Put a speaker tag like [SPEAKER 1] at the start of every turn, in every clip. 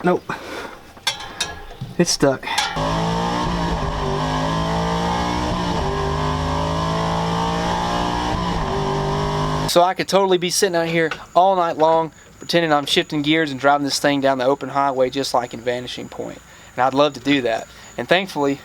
[SPEAKER 1] Nope. It's stuck. So I could totally be sitting out here all night long pretending I'm shifting gears and driving this thing down the open highway just like in Vanishing Point. And I'd love to do that. And thankfully,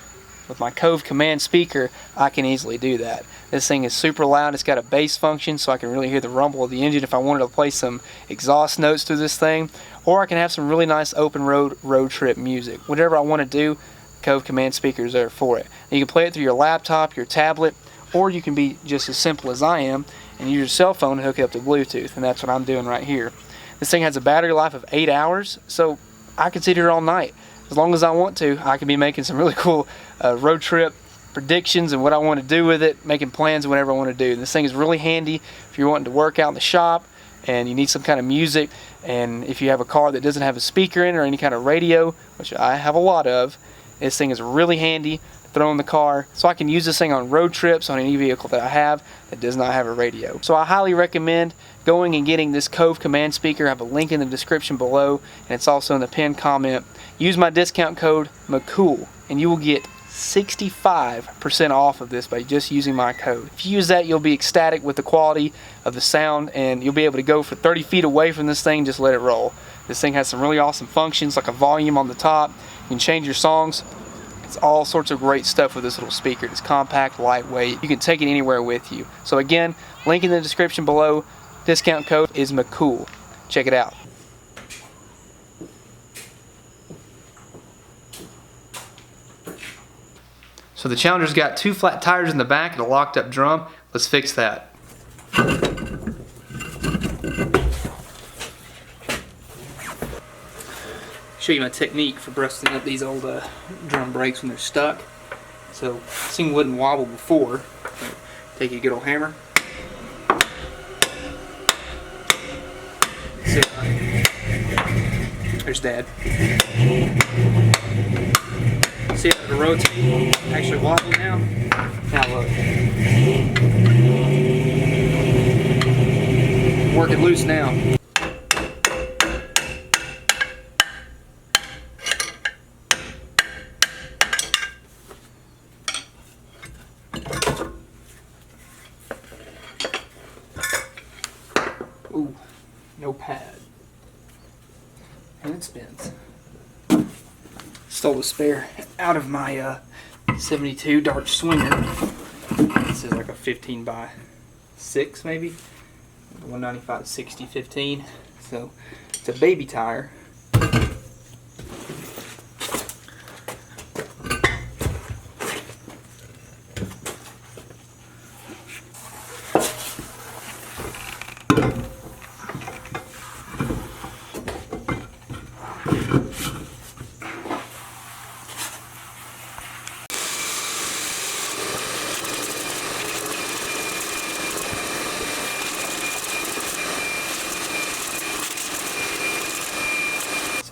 [SPEAKER 1] with my Cove command speaker, I can easily do that. This thing is super loud. It's got a bass function, so I can really hear the rumble of the engine if I wanted to play some exhaust notes through this thing. Or I can have some really nice open road trip music. Whatever I want to do, Cove command speaker is there for it. And you can play it through your laptop, your tablet, or you can be just as simple as I am and use your cell phone and hook it up to Bluetooth, and that's what I'm doing right here. This thing has a battery life of 8 hours, so I can sit here all night. As long as I want to, I can be making some really cool road trip predictions and what I want to do with it, making plans whatever I want to do. This thing is really handy if you're wanting to work out in the shop and you need some kind of music, and if you have a car that doesn't have a speaker in it or any kind of radio, which I have a lot of, this thing is really handy to throw in the car. So I can use this thing on road trips on any vehicle that I have that does not have a radio. So I highly recommend going and getting this Cove command speaker. I have a link in the description below, and it's also in the pinned comment. Use my discount code McCool and you will get 65% off of this by just using my code. If you use that, you'll be ecstatic with the quality of the sound, and you'll be able to go for 30 feet away from this thing, just let it roll. This thing has some really awesome functions, like a volume on the top. You can change your songs. It's all sorts of great stuff with this little speaker. It's compact, lightweight. You can take it anywhere with you. So again, link in the description below. Discount code is McCool. Check it out. So the Challenger's got 2 flat tires in the back and a locked up drum. Let's fix that. Show you my technique for busting up these old drum brakes when they're stuck. So this thing wouldn't wobble before. So take a good old hammer. There's Dad. See how the rotate actually wobble now? Now look. Working loose now. Ooh, no pad. And it spins. Stole the spare out of my 72 Dart Swinger. This is like a 15 by 6 maybe. 195 60 15. So it's a baby tire.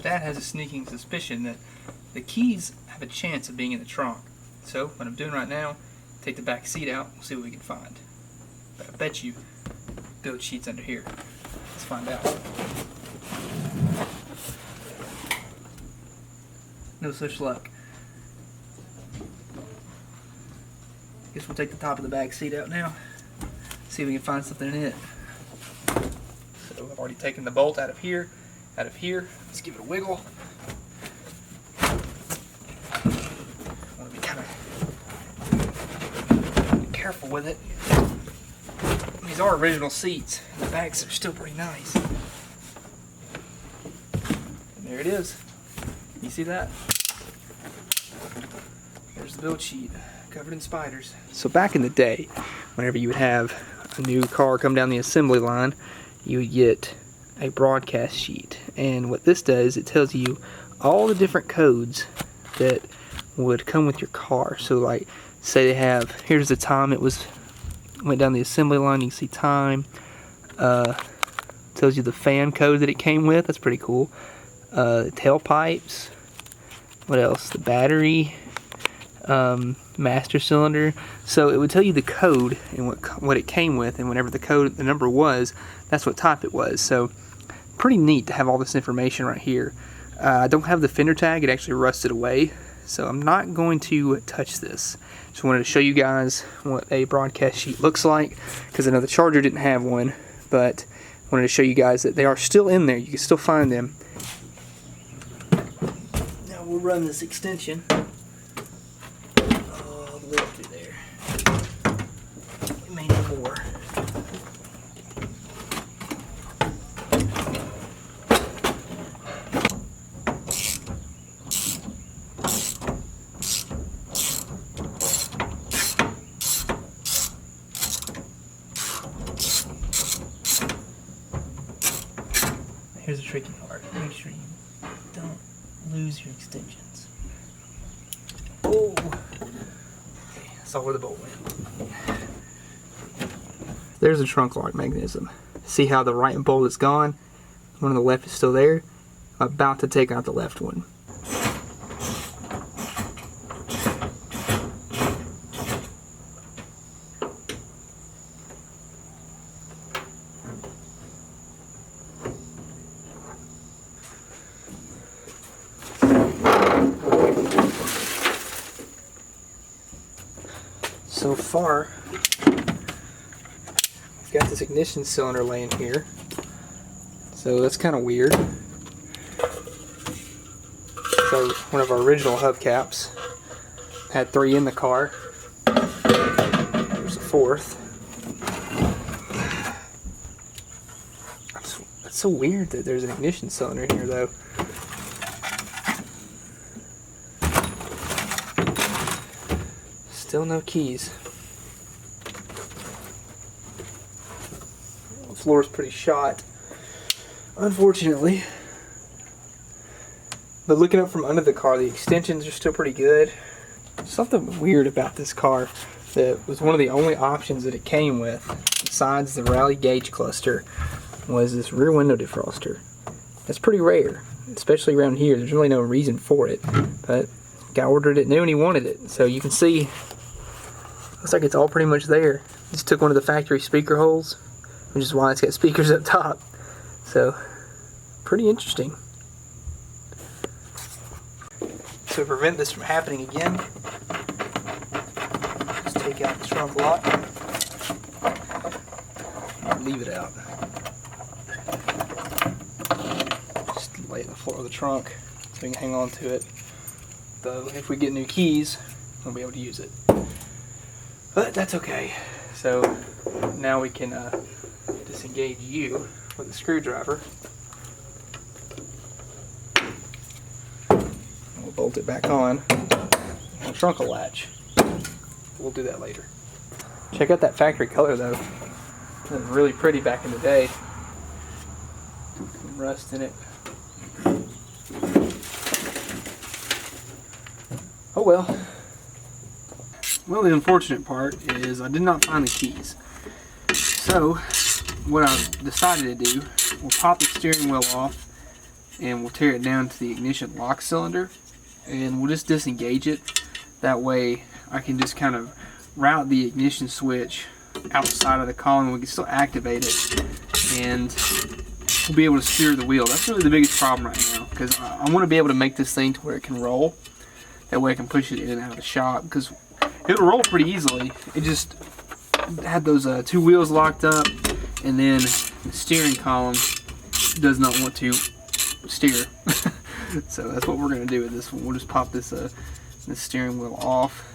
[SPEAKER 1] Dad has a sneaking suspicion that the keys have a chance of being in the trunk. So what I'm doing right now, take the back seat out, we'll see what we can find. But I bet you build sheets under here. Let's find out. No such luck. Guess we'll take the top of the back seat out now. See if we can find something in it. So I've already taken the bolt out of here. Let's give it a wiggle. I want to be kind of careful with it. These are original seats. The backs are still pretty nice. And there it is. You see that? There's the build sheet, covered in spiders. So back in the day, whenever you would have a new car come down the assembly line, you would get a broadcast sheet, and what this does, it tells you all the different codes that would come with your car. So like, say they have, here's the time it went down the assembly line. You can see time. Tells you the fan code that it came with. That's pretty cool. Tailpipes. What else? The battery. Master cylinder. So it would tell you the code and what it came with, and whatever the number was, that's what type it was. So pretty neat to have all this information right here. I don't have the fender tag. It actually rusted away, so I'm not going to touch this. Just wanted to show you guys what a broadcast sheet looks like, because I know the Charger didn't have one, but wanted to show you guys that they are still in there. You can still find them. Now we'll run this extension all the way up through there. We may need more. Here's the tricky part. Make sure you don't lose your extensions. Oh! Okay, saw where the bolt went. There's the trunk lock mechanism. See how the right bolt is gone? One on the left is still there. I'm about to take out the left one. So far, we've got this ignition cylinder laying here, so that's kind of weird. So one of our original hubcaps had 3 in the car. There's a 4th. It's so weird that there's an ignition cylinder in here, though. Still no keys. The floor is pretty shot, unfortunately. But looking up from under the car, the extensions are still pretty good. Something weird about this car that was one of the only options that it came with, besides the rally gauge cluster, was this rear window defroster. That's pretty rare, especially around here. There's really no reason for it, but guy ordered it new and he wanted it. So you can see, looks like it's all pretty much there. Just took one of the factory speaker holes, which is why it's got speakers up top. So, pretty interesting. So to prevent this from happening again, just take out the trunk lock and leave it out. Just lay it on the floor of the trunk so we can hang on to it. Though if we get new keys, we'll be able to use it. But that's okay. So now we can disengage you with a screwdriver. We'll bolt it back on. The trunk will latch. We'll do that later. Check out that factory color though. It was really pretty back in the day. Some rust in it. Oh well. Well, the unfortunate part is I did not find the keys. So, what I've decided to do, we'll pop the steering wheel off and we'll tear it down to the ignition lock cylinder and we'll just disengage it. That way I can just kind of route the ignition switch outside of the column. We can still activate it and we'll be able to steer the wheel. That's really the biggest problem right now, because I want to be able to make this thing to where it can roll. That way I can push it in and out of the shop, because it'll roll pretty easily. It just had those 2 wheels locked up, and then the steering column does not want to steer. So that's what we're going to do with this one. We'll just pop this steering wheel off.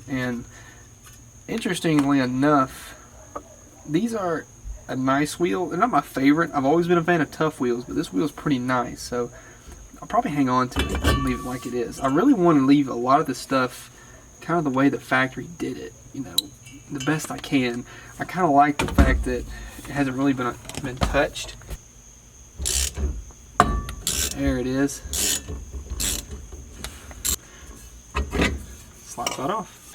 [SPEAKER 1] And interestingly enough, these are a nice wheel. They're not my favorite. I've always been a fan of tough wheels, but this wheel is pretty nice. So I'll probably hang on to it and leave it like it is. I really want to leave a lot of the stuff kind of the way the factory did it, you know, the best I can. I kind of like the fact that it hasn't really been touched. There it is. Slide that off.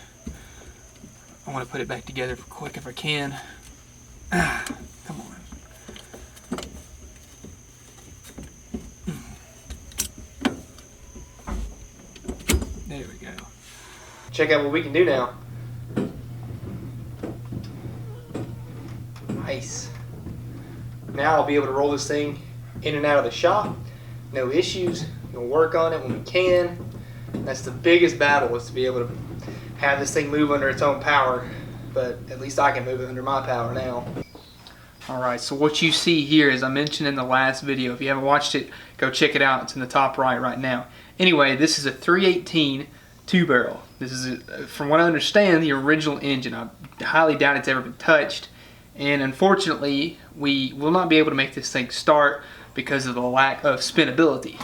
[SPEAKER 1] I want to put it back together quick if I can. Come on. There we go. Check out what we can do now. Nice. Now I'll be able to roll this thing in and out of the shop. No issues. We'll work on it when we can. That's the biggest battle, is to be able to have this thing move under its own power. But at least I can move it under my power now. Alright, so what you see here, as I mentioned in the last video, if you haven't watched it, go check it out. It's in the top right now. Anyway, this is a 318 two-barrel. This is, from what I understand, the original engine. I highly doubt it's ever been touched. And unfortunately, we will not be able to make this thing start because of the lack of spinability.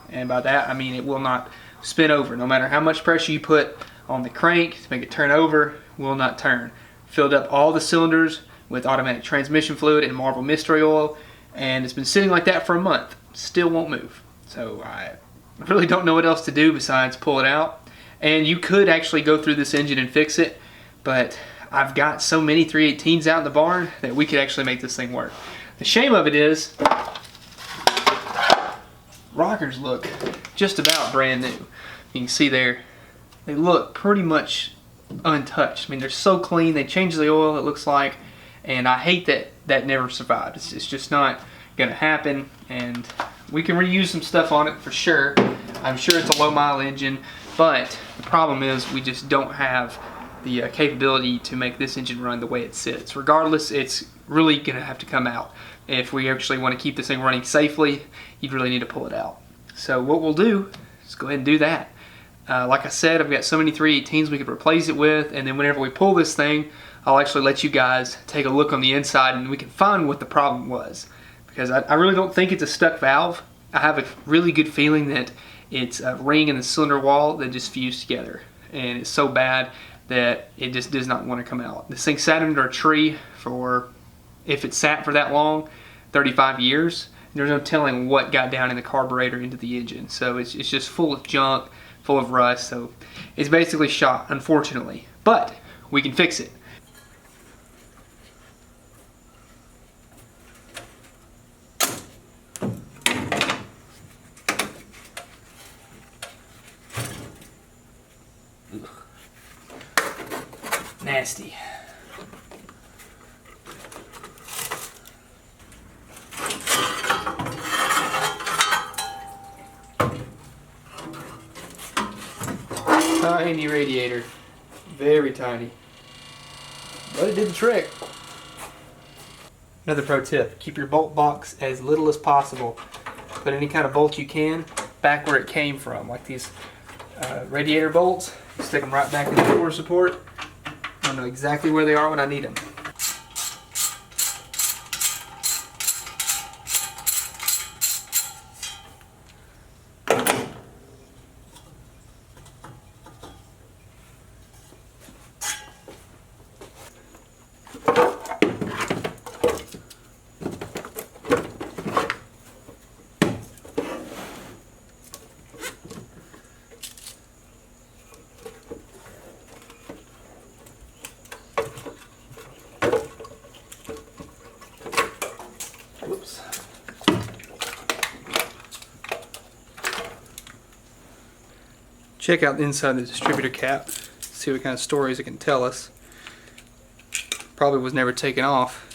[SPEAKER 1] And by that, I mean it will not spin over. No matter how much pressure you put on the crank to make it turn over, it will not turn. Filled up all the cylinders with automatic transmission fluid and Marvel Mystery Oil, and it's been sitting like that for a month. Still won't move. So I really don't know what else to do besides pull it out. And you could actually go through this engine and fix it, but I've got so many 318s out in the barn that we could actually make this thing work. The shame of it is, rockers look just about brand new. You can see there, they look pretty much untouched. I mean, they're so clean. They changed the oil, it looks like, and I hate that that never survived. It's just not gonna happen, and we can reuse some stuff on it for sure. I'm sure it's a low mile engine, but the problem is we just don't have the capability to make this engine run the way it sits. Regardless, it's really gonna have to come out. If we actually want to keep this thing running safely, you'd really need to pull it out. So what we'll do is go ahead and do that. Like I said, I've got so many 318s we could replace it with, and then whenever we pull this thing, I'll actually let you guys take a look on the inside and we can find what the problem was. Because I really don't think it's a stuck valve. I have a really good feeling that it's a ring in the cylinder wall that just fused together. And it's so bad that it just does not want to come out. This thing sat under a tree for, if it sat for that long, 35 years. There's no telling what got down in the carburetor into the engine. So it's just full of junk, full of rust. So it's basically shot, unfortunately. But we can fix it. Nasty. Tiny radiator, very tiny, but it did the trick. Another pro tip, keep your bolt box as little as possible. Put any kind of bolt you can back where it came from, like these radiator bolts. Stick them right back in the door support. I know exactly where they are when I need them. Whoops. Check out the inside of the distributor cap, see what kind of stories it can tell us. Probably was never taken off.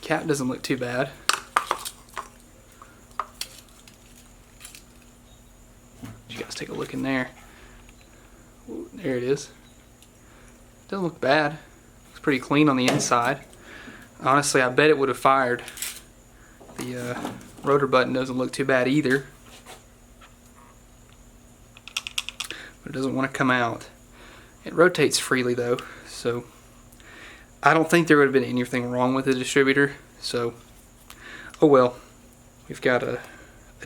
[SPEAKER 1] Cap doesn't look too bad. You guys take a look in there. Ooh, there it is. Doesn't look bad. Looks pretty clean on the inside. Honestly, I bet it would have fired. The rotor button doesn't look too bad either. But it doesn't want to come out. It rotates freely though, so I don't think there would have been anything wrong with the distributor. So, oh well. We've got a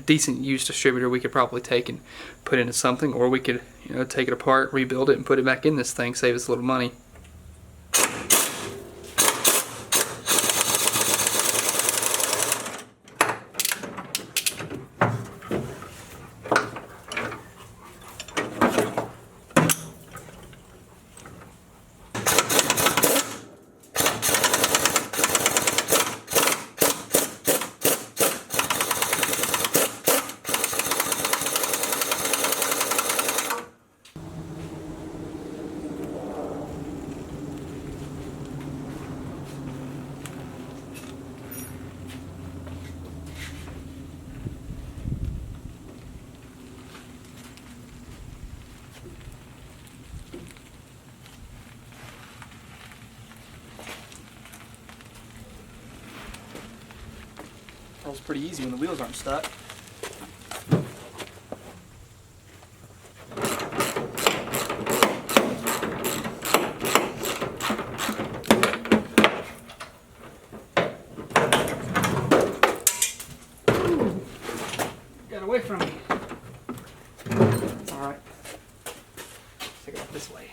[SPEAKER 1] decent used distributor we could probably take and put into something, or we could, take it apart, rebuild it, and put it back in this thing, save us a little money. Rolls pretty easy when the wheels aren't stuck. Got away from me. It's alright. Take it off this way.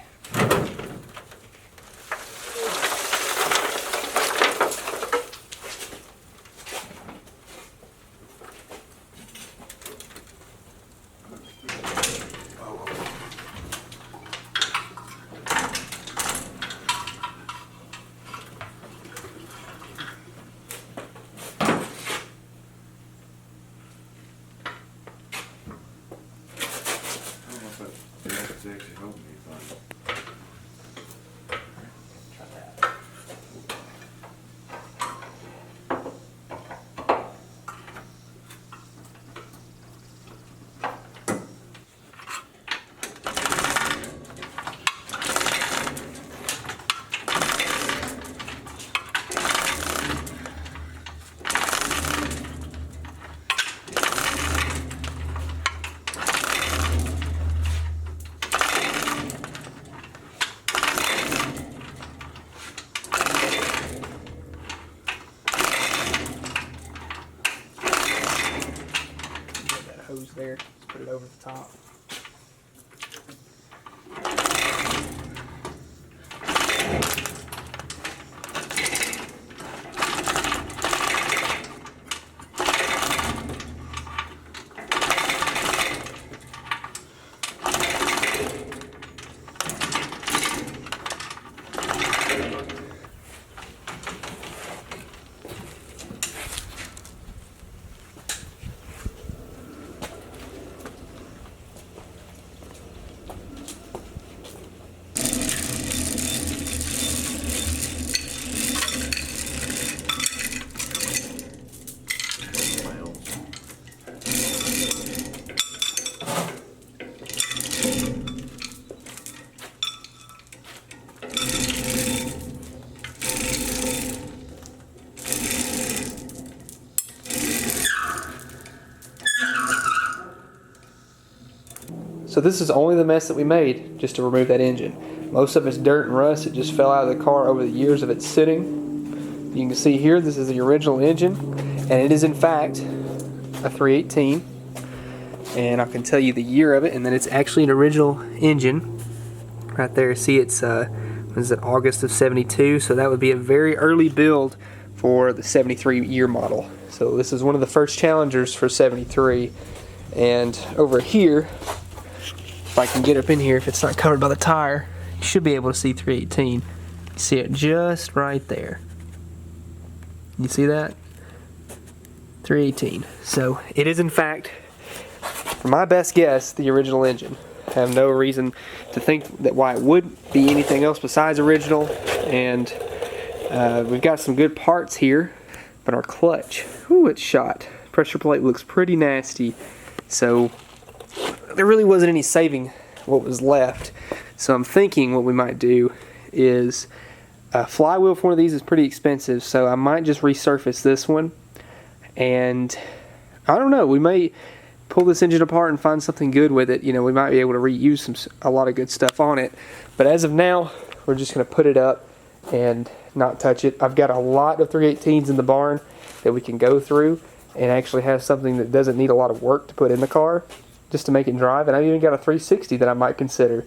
[SPEAKER 2] Actually helped me find.
[SPEAKER 1] Try that. Hose there, just put it over the top. So this is only the mess that we made just to remove that engine. Most of it's dirt and rust. It just fell out of the car over the years of it sitting. You can see here this is the original engine, and it is in fact a 318. And I can tell you the year of it, and then it's actually an original engine. Right there, see it's what is it, August of 72, so that would be a very early build for the 73 year model. So this is one of the first Challengers for 73. And over here, if I can get up in here, if it's not covered by the tire, you should be able to see 318. You see it just right there. You see that? 318. So it is in fact, for my best guess, the original engine. I have no reason to think that why it would be anything else besides original. And we've got some good parts here, but our clutch, ooh, it's shot. Pressure plate looks pretty nasty. So there really wasn't any saving what was left. So I'm thinking what we might do is a flywheel for one of these is pretty expensive, so I might just resurface this one, and I don't know, we may pull this engine apart and find something good with it. You know, we might be able to reuse a lot of good stuff on it, but as of now we're just going to put it up and not touch it. I've got a lot of 318s in the barn that we can go through and actually have something that doesn't need a lot of work to put in the car just to make it drive, and I've even got a 360 that I might consider.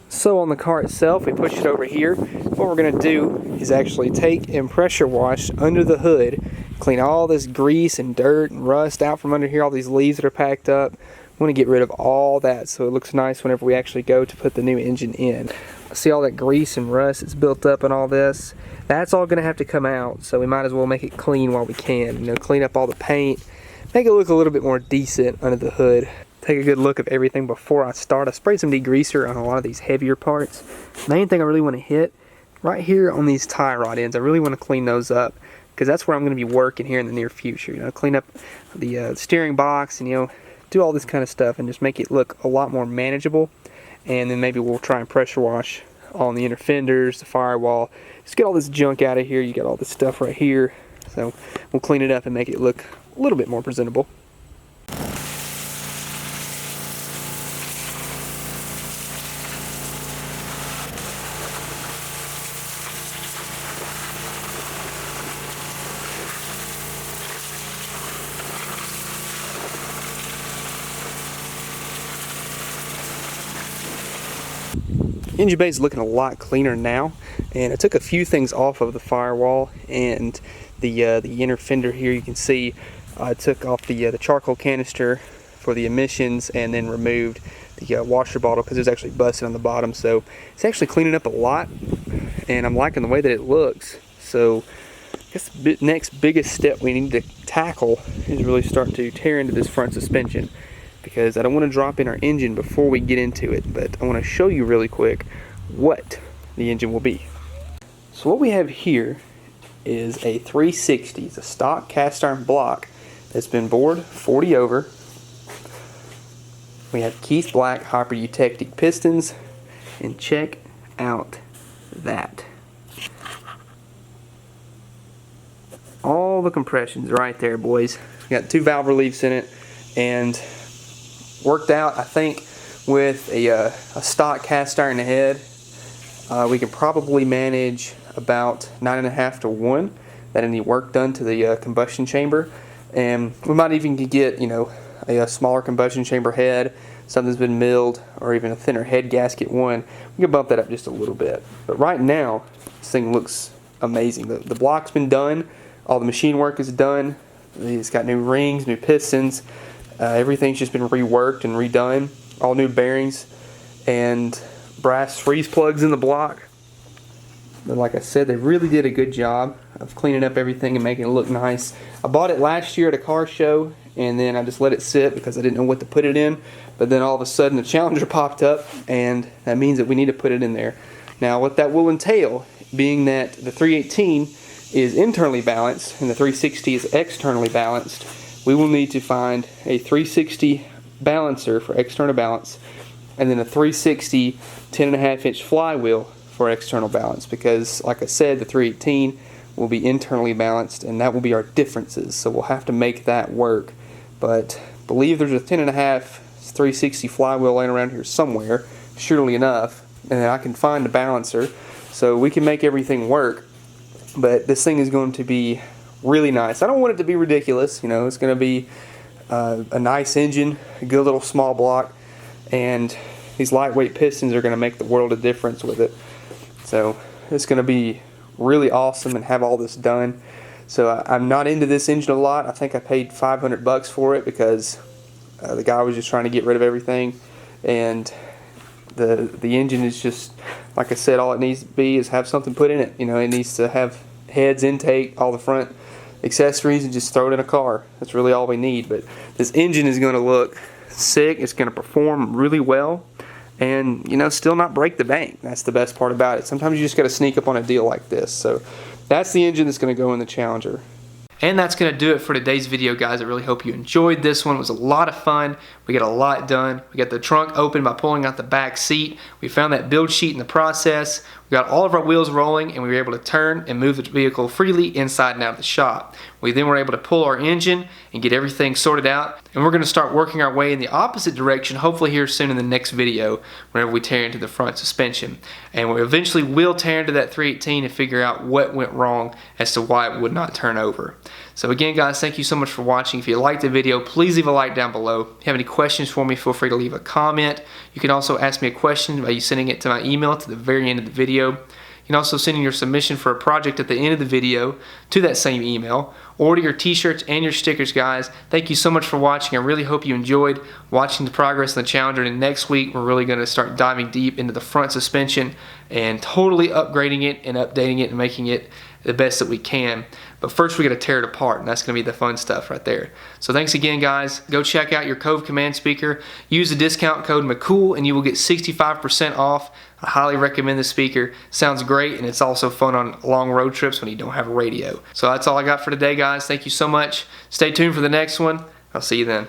[SPEAKER 1] So on the car itself, we push it over here. What we're going to do is actually take and pressure wash under the hood, clean all this grease and dirt and rust out from under here, all these leaves that are packed up. want to get rid of all that so it looks nice whenever we actually go to put the new engine in. See all that grease and rust that's built up and all this? That's all going to have to come out, so we might as well make it clean while we can. You know, clean up all the paint, make it look a little bit more decent under the hood. Take a good look of everything before I start. I sprayed some degreaser on a lot of these heavier parts. Main thing I really want to hit, right here on these tie rod ends, I really want to clean those up, because that's where I'm going to be working here in the near future. You know, clean up the steering box and, you know, do all this kind of stuff and just make it look a lot more manageable. And then maybe we'll try and pressure wash on the inner fenders, the firewall. Just get all this junk out of here. You got all this stuff right here. So we'll clean it up and make it look a little bit more presentable. Engine bay is looking a lot cleaner now, and I took a few things off of the firewall and the inner fender here. You can see I took off the charcoal canister for the emissions and then removed the washer bottle because it was actually busted on the bottom. So it's actually cleaning up a lot, and I'm liking the way that it looks. So I guess the next biggest step we need to tackle is really starting to tear into this front suspension, because I don't want to drop in our engine before we get into it, but I want to show you really quick what the engine will be. So what we have here is a 360. It's a stock cast iron block that's been bored 40 over. We have Keith Black Hyper Eutectic pistons, and check out that. All the compressions right there, boys. We got 2 valve reliefs in it, and worked out, I think, with a stock cast iron head. We can probably manage about 9.5 to 1 that any work done to the combustion chamber, and we might even get, you know, a smaller combustion chamber head, something that's been milled, or even a thinner head gasket one. We can bump that up just a little bit. But right now, this thing looks amazing. The block's been done, all the machine work is done. It's got new rings, new pistons. Everything's just been reworked and redone. All new bearings and brass freeze plugs in the block. But like I said, they really did a good job of cleaning up everything and making it look nice. I bought it last year at a car show, and then I just let it sit because I didn't know what to put it in. But then all of a sudden the Challenger popped up, and that means that we need to put it in there. Now what that will entail, being that the 318 is internally balanced and the 360 is externally balanced, we will need to find a 360 balancer for external balance, and then a 360 10.5 inch flywheel for external balance, because like I said, the 318 will be internally balanced, and that will be our differences, so we'll have to make that work. But I believe there's a 10.5 360 flywheel laying around here somewhere, surely enough, and I can find a balancer so we can make everything work. But this thing is going to be really nice. I don't want it to be ridiculous, you know. It's going to be a nice engine, a good little small block, and these lightweight pistons are going to make the world of difference with it. So it's going to be really awesome and have all this done. So I'm not into this engine a lot. I think I paid $500 for it because the guy was just trying to get rid of everything, and the engine is just, like I said, all it needs to be is have something put in it. You know, it needs to have heads, intake, all the front accessories, and just throw it in a car. That's really all we need. But this engine is going to look sick. It's going to perform really well, and, you know, still not break the bank. That's the best part about it. Sometimes you just got to sneak up on a deal like this. So that's the engine that's going to go in the Challenger. And that's going to do it for today's video, guys. I really hope you enjoyed this one. It was a lot of fun. We got a lot done. We got the trunk open by pulling out the back seat. We found that build sheet in the process. We got all of our wheels rolling, and we were able to turn and move the vehicle freely inside and out of the shop. We then were able to pull our engine and get everything sorted out. And we're going to start working our way in the opposite direction, hopefully here soon in the next video, whenever we tear into the front suspension. And we eventually will tear into that 318 and figure out what went wrong as to why it would not turn over. So again, guys, thank you so much for watching. If you liked the video, please leave a like down below. If you have any questions for me, feel free to leave a comment. You can also ask me a question by you sending it to my email at the very end of the video. You can also send in your submission for a project at the end of the video to that same email, Order your t-shirts and your stickers, guys. Thank you so much for watching. I really hope you enjoyed watching the progress in the Challenger. And next week, we're really going to start diving deep into the front suspension and totally upgrading it and updating it and making it the best that we can. But first, we got to tear it apart, and that's going to be the fun stuff right there. So thanks again, guys. Go check out your Cove Command speaker. Use the discount code McCool, and you will get 65% off. I highly recommend this speaker. Sounds great, and it's also fun on long road trips when you don't have a radio. So that's all I got for today, guys. Thank you so much. Stay tuned for the next one. I'll see you then.